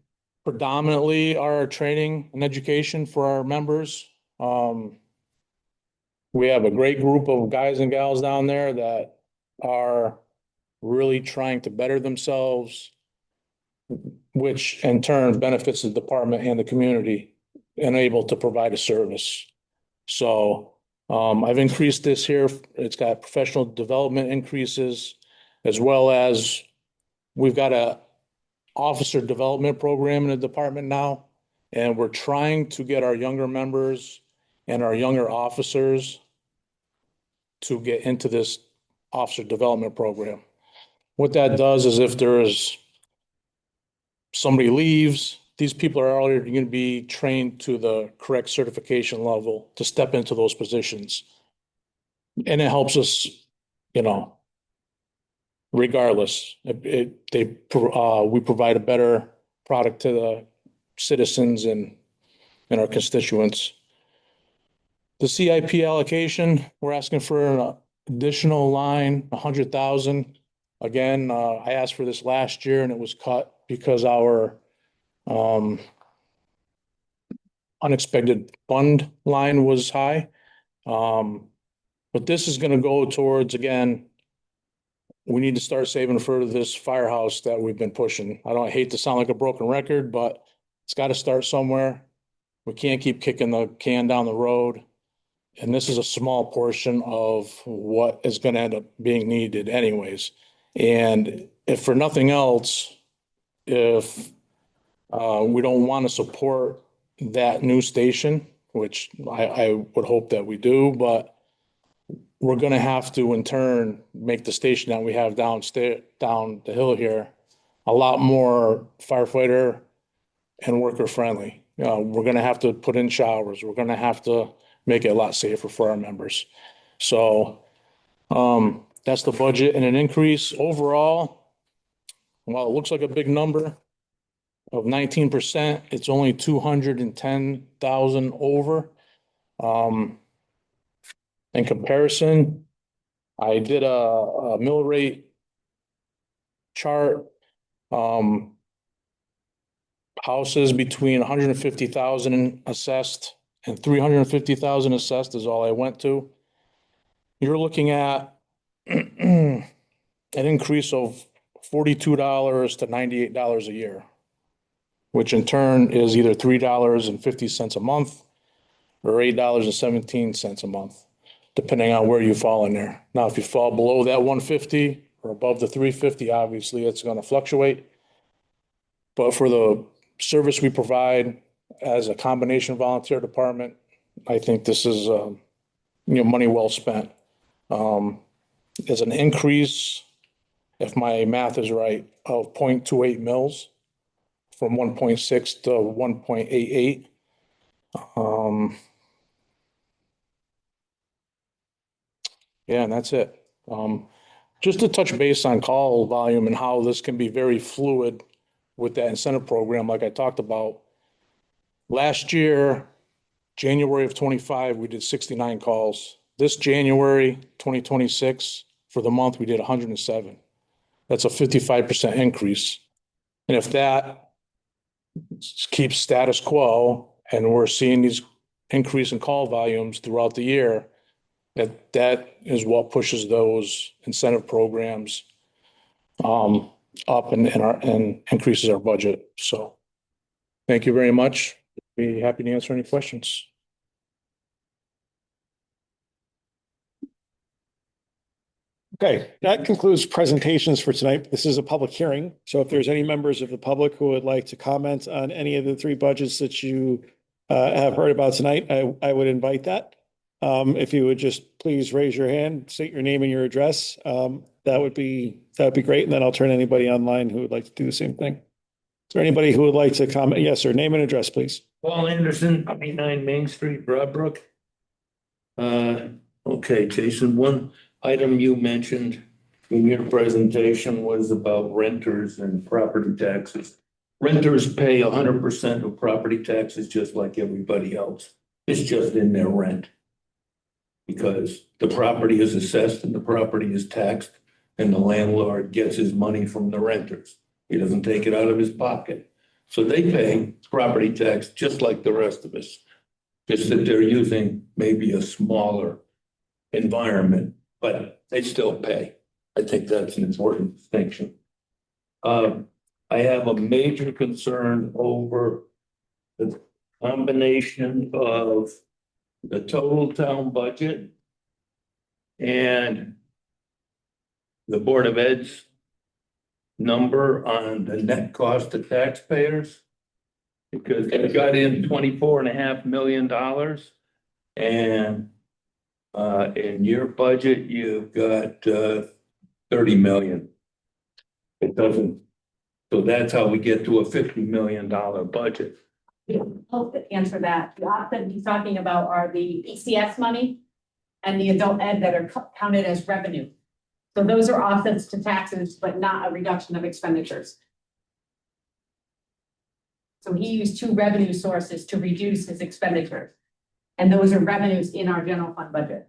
predominantly our training and education for our members. We have a great group of guys and gals down there that are really trying to better themselves, which in turn benefits the department and the community and able to provide a service. So I've increased this here. It's got professional development increases, as well as we've got a officer development program in the department now. And we're trying to get our younger members and our younger officers to get into this officer development program. What that does is if there is somebody leaves, these people are already going to be trained to the correct certification level to step into those positions. And it helps us, regardless, we provide a better product to the citizens and our constituents. The CIP allocation, we're asking for an additional line, 100,000. Again, I asked for this last year and it was cut because our unexpected fund line was high. But this is gonna go towards, again, we need to start saving for this firehouse that we've been pushing. I hate to sound like a broken record, but it's gotta start somewhere. We can't keep kicking the can down the road. And this is a small portion of what is gonna end up being needed anyways. And if for nothing else, if we don't want to support that new station, which I would hope that we do, but we're gonna have to in turn make the station that we have down the hill here a lot more firefighter and worker friendly. We're gonna have to put in showers. We're gonna have to make it a lot safer for our members. So that's the budget, and an increase overall. Well, it looks like a big number of 19%. It's only 210,000 over. In comparison, I did a mill rate chart. Houses between 150,000 assessed and 350,000 assessed is all I went to. You're looking at an increase of $42 to $98 a year, which in turn is either $3.50 a month or $8.17 a month, depending on where you fall in there. Now, if you fall below that 150 or above the 350, obviously it's going to fluctuate. But for the service we provide as a combination volunteer department, I think this is money well spent. There's an increase, if my math is right, of 0.28 mils from 1.6 to 1.88. Yeah, and that's it. Just to touch base on call volume and how this can be very fluid with that incentive program, like I talked about. Last year, January of 25, we did 69 calls. This January 2026, for the month, we did 107. That's a 55% increase. And if that keeps status quo and we're seeing these increase in call volumes throughout the year, that is what pushes those incentive programs up and increases our budget. So thank you very much. Be happy to answer any questions. Okay, that concludes presentations for tonight. This is a public hearing. So if there's any members of the public who would like to comment on any of the three budgets that you have heard about tonight, I would invite that. If you would just please raise your hand, state your name and your address, that would be great. And then I'll turn anybody online who would like to do the same thing. Is there anybody who would like to comment? Yes, sir. Name and address, please. Paul Anderson, 29 Main Street, Brook. Okay, Jason, one item you mentioned in your presentation was about renters and property taxes. Renters pay 100% of property taxes just like everybody else. It's just in their rent. Because the property is assessed and the property is taxed and the landlord gets his money from the renters. He doesn't take it out of his pocket. So they pay property tax just like the rest of us. Just that they're using maybe a smaller environment, but they still pay. I think that's an important distinction. I have a major concern over the combination of the total town budget and the Board of Ed's number on the net cost to taxpayers. Because they got in $24.5 million, and in your budget, you've got 30 million. It doesn't, so that's how we get to a $50 million budget. I'll answer that. The offset he's talking about are the PCS money and the adult ed that are counted as revenue. So those are offsets to taxes, but not a reduction of expenditures. So he used two revenue sources to reduce his expenditures. And those are revenues in our general fund budget.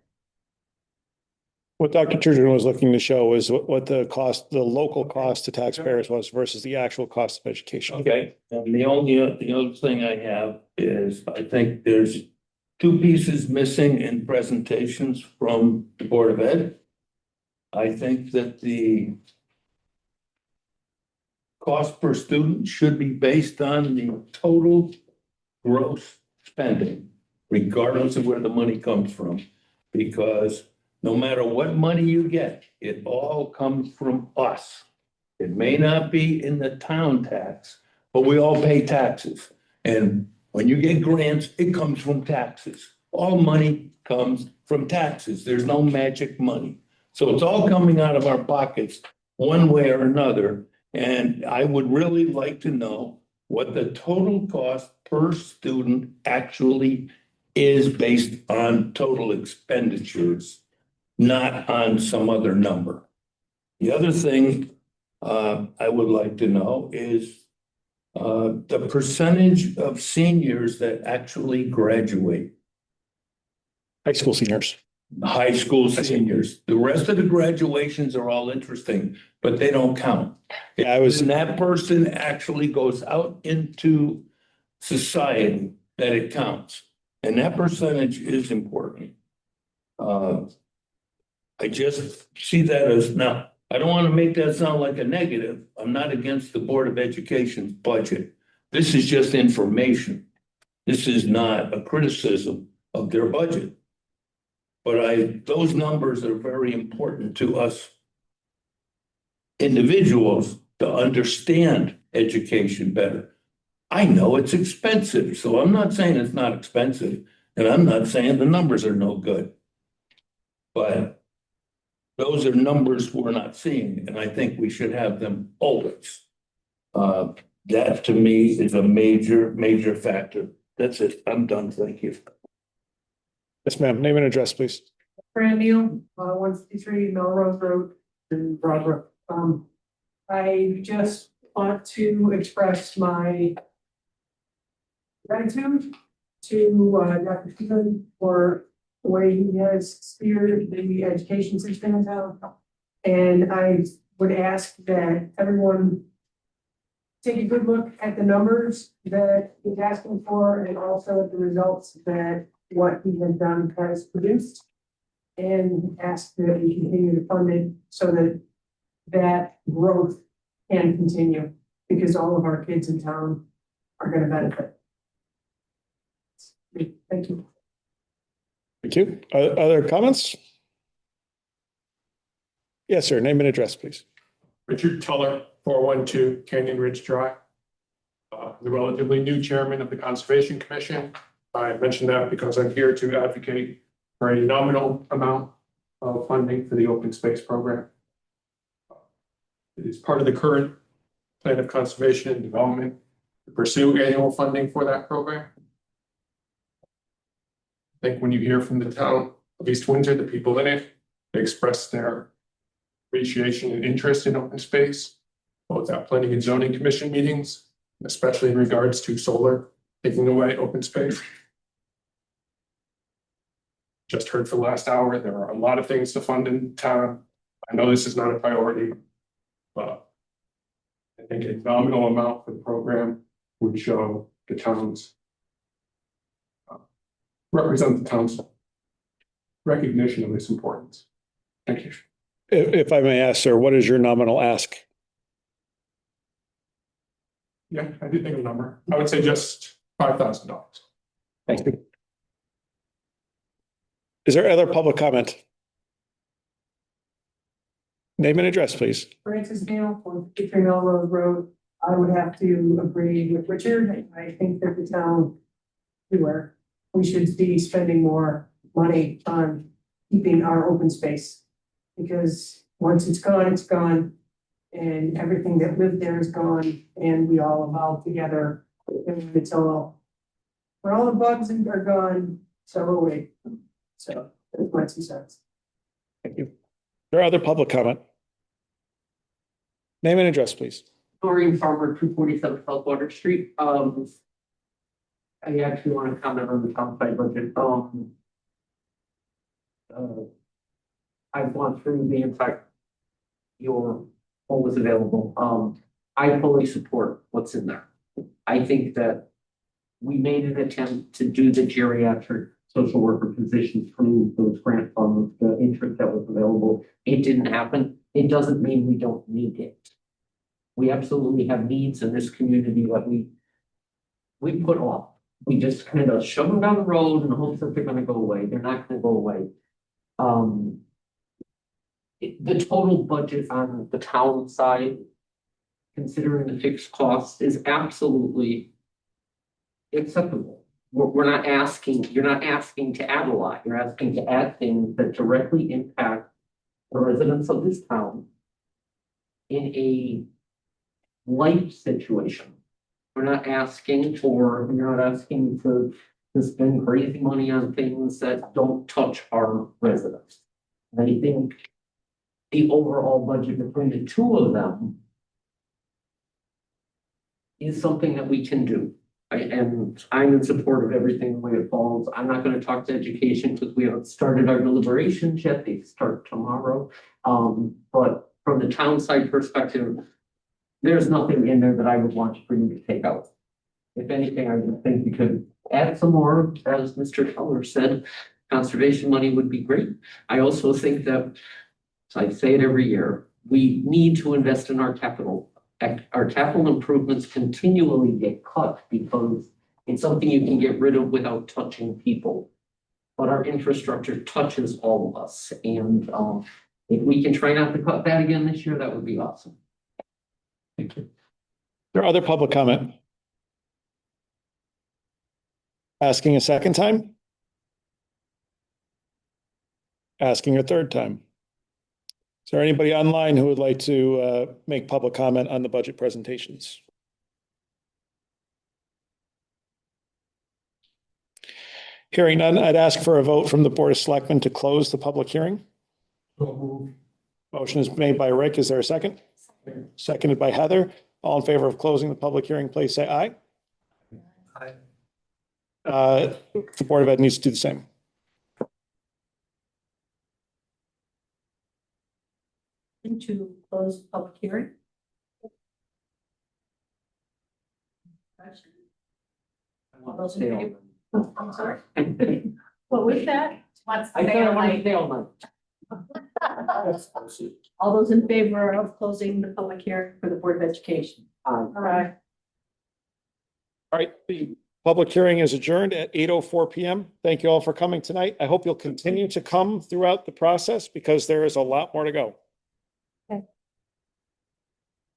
What Dr. Tudrin was looking to show was what the cost, the local cost to taxpayers was versus the actual cost of education. Okay, and the other thing I have is, I think there's two pieces missing in presentations from the Board of Ed. I think that the cost per student should be based on the total gross spending, regardless of where the money comes from. Because no matter what money you get, it all comes from us. It may not be in the town tax, but we all pay taxes. And when you get grants, it comes from taxes. All money comes from taxes. There's no magic money. So it's all coming out of our pockets one way or another. And I would really like to know what the total cost per student actually is based on total expenditures, not on some other number. The other thing I would like to know is the percentage of seniors that actually graduate, High school seniors. high school seniors. The rest of the graduations are all interesting, but they don't count. Yeah, I was, When that person actually goes out into society, that it counts. And that percentage is important. I just see that as, now, I don't want to make that sound like a negative. I'm not against the Board of Education's budget. This is just information. This is not a criticism of their budget. But those numbers are very important to us individuals to understand education better. I know it's expensive, so I'm not saying it's not expensive, and I'm not saying the numbers are no good. But those are numbers we're not seeing, and I think we should have them always. That to me is a major factor. That's it. I'm done. Thank you. yes, ma'am. Name and address, please. Fran Neal, 153 Melrose Road in Broadbrook. I just want to express my gratitude to Dr. Stephen for the way he has steered the education system in town. And I would ask that everyone take a good look at the numbers that he's asking for and also at the results that what he has done has produced. And ask that we continue to fund it so that that growth can continue, because all of our kids in town are going to benefit. Thank you. Thank you. Other comments? Yes, sir. Name and address, please. Richard Tuller, 412 Canyon Ridge Drive. The relatively new chairman of the Conservation Commission. I mentioned that because I'm here to advocate for a nominal amount of funding for the open space program. It is part of the current plan of conservation and development to pursue annual funding for that program. I think when you hear from the town of East Windsor, the people in it, they express their appreciation and interest in open space, both at planning and zoning commission meetings, especially in regards to solar taking away open space. Just heard for the last hour, there are a lot of things to fund in town. I know this is not a priority, but I think a nominal amount for the program would show the town's represent the town's recognition of its importance. Thank you. If I may ask, sir, what is your nominal ask? Yeah, I did think of a number. I would say just $5,000. Thank you. Is there other public comment? Name and address, please. Francis Neal, 153 Melrose Road. I would have to agree with Richard. I think that the town, everywhere, we should be spending more money on keeping our open space. Because once it's gone, it's gone. And everything that lived there is gone, and we all evolved together. And it's all, when all the bugs are gone, so are we. So that's my 2 cents. Thank you. There are other public comment. Name and address, please. Doreen Farmer, 247 South Water Street. I actually want to comment on the town side budget. I've gone through the entire, your, what was available. I fully support what's in there. I think that we made an attempt to do the geriatric social worker position through those grant funds, the interest that was available. It didn't happen. It doesn't mean we don't need it. We absolutely have needs in this community that we put off. We just kind of shove them down the road in the hopes that they're gonna go away. They're not gonna go away. The total budget on the town side, considering the fixed cost, is absolutely acceptable. We're not asking, you're not asking to add a lot. You're asking to add things that directly impact the residents of this town in a life situation. You're not asking to spend crazy money on things that don't touch our residents. And I think the overall budget between the two of them is something that we can do. And I'm in support of everything the way it falls. I'm not going to talk to education because we haven't started our deliberations yet. They start tomorrow. But from the town side perspective, there's nothing in there that I would want for you to take out. If anything, I would think we could add some more, as Mr. Keller said, conservation money would be great. I also think that, so I say it every year, we need to invest in our capital. Our capital improvements continually get cut because it's something you can get rid of without touching people. But our infrastructure touches all of us. And if we can try not to cut that again this year, that would be awesome. Thank you. There are other public comment? Asking a second time? Asking a third time? Is there anybody online who would like to make public comment on the budget presentations? Hearing none, I'd ask for a vote from the Board of Selectmen to close the public hearing. Motion is made by Rick. Is there a second? Seconded by Heather. All in favor of closing the public hearing, please say aye. Aye. The Board of Ed needs to do the same. To close the public hearing. All those in favor? Oh, I'm sorry. What was that? What's I the thought I wanted like? to stay all night. All those in favor of closing the public hearing for the Board of Education? Um, All right. All right, the public hearing is adjourned at 8:04 p.m. Thank you all for coming tonight. I hope you'll continue to come throughout the process because there is a lot more to go.